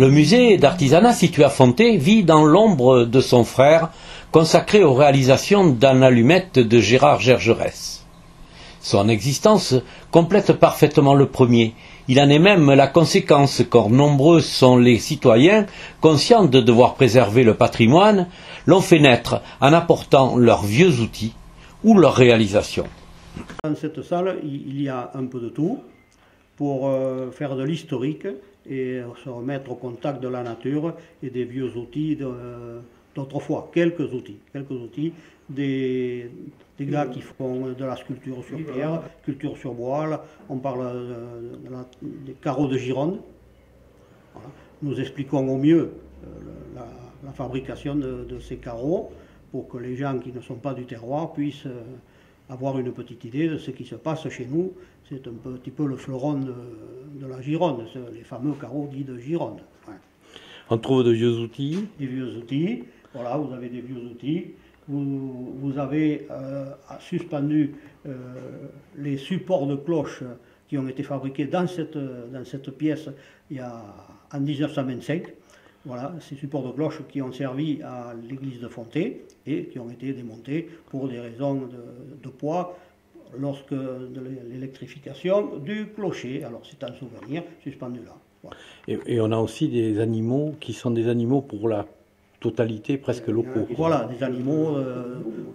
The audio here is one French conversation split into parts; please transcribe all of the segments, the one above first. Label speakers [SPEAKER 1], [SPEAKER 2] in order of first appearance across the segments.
[SPEAKER 1] Le musée d'artisanat situé à Fonté vit dans l'ombre de son frère, consacré aux réalisations d'Anne Allumette de Gérard Gergerès. Son existence complète parfaitement le premier. Il en est même la conséquence, car nombreux sont les citoyens, conscients de devoir préserver le patrimoine, l'ont fait naître en apportant leurs vieux outils ou leurs réalisations.
[SPEAKER 2] Dans cette salle, il y a un peu de tout pour faire de l'historique et se remettre au contact de la nature et des vieux outils d'autrefois. Quelques outils, des gars qui font de la sculpture sur pierre, sculpture sur bois. Là, on parle des carreaux de Gironde. Voilà. Nous expliquons au mieux la fabrication de ces carreaux pour que les gens qui ne sont pas du terroir puissent avoir une petite idée de ce qui se passe chez nous. C'est un petit peu le fleuron de la Gironde, les fameux carreaux dits de Gironde. Ouais.
[SPEAKER 3] On trouve de vieux outils.
[SPEAKER 2] Des vieux outils, voilà, vous avez des vieux outils. Vous avez suspendu les supports de cloches qui ont été fabriqués dans cette pièce en 1925. Voilà, ces supports de cloches qui ont servi à l'église de Fonté et qui ont été démontés pour des raisons de poids lorsque de l'électrification du clocher. Alors c'est un souvenir suspendu là. Voilà.
[SPEAKER 3] Et on a aussi des animaux qui sont des animaux pour la totalité presque locaux.
[SPEAKER 2] Voilà, des animaux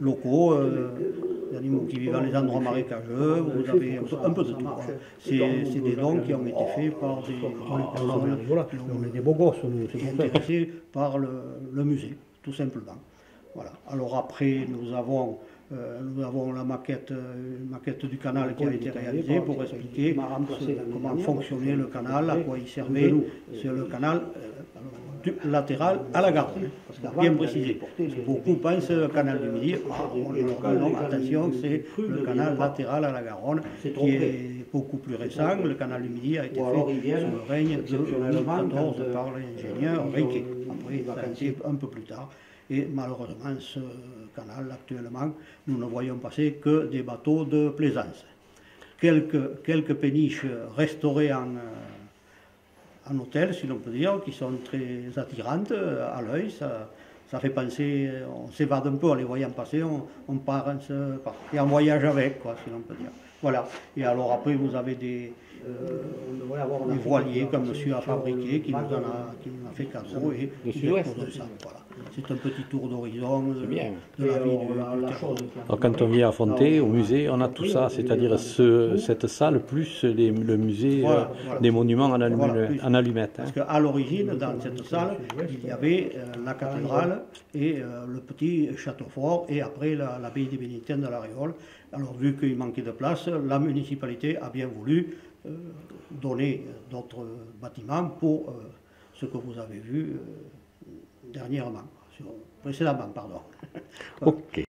[SPEAKER 2] locaux, des animaux qui vivent dans les endroits marécageux, vous avez un peu de tout. Voilà. C'est des dons qui ont été faits par des personnes on est des beaux gosses, qui sont intéressés par le musée, tout simplement. Voilà. Alors après, nous avons la maquette du canal qui a été réalisée pour expliquer comment fonctionnait le canal, à quoi il servait. C'est le canal latéral à la Garonne, bien précisé. Beaucoup pensent le canal du Midi, non, attention, c'est le canal latéral à la Garonne qui est beaucoup plus récent. Le canal du Midi a été fait sous le règne de Louis XIV par l'ingénieur Riquet. Après, ça a été un peu plus tard. Et malheureusement, ce canal, actuellement, nous ne voyons passer que des bateaux de plaisance. Quelques péniches restaurées en hôtel, si l'on peut dire, qui sont très attirantes à l'œil. Ça fait penser, on s'évade un peu en les voyant passer, on part et en voyage avec, quoi, si l'on peut dire. Voilà. Et alors après, vous avez des voiliers comme monsieur a fabriqué, qui nous a fait cadeau, et des choses de ça. Voilà. C'est un petit tour d'horizon de la vie du terroir.
[SPEAKER 3] Alors quand on vient à Fonté, au musée, on a tout ça, c'est-à-dire cette salle plus le musée des monuments en allumettes.
[SPEAKER 2] Parce qu'à l'origine, dans cette salle, il y avait la cathédrale et le petit château fort, et après l'abbaye des Bénédictins de la Réole. Alors vu qu'il manquait de place, la municipalité a bien voulu donner d'autres bâtiments pour ce que vous avez vu dernièrement, précédemment, pardon.
[SPEAKER 3] Ok.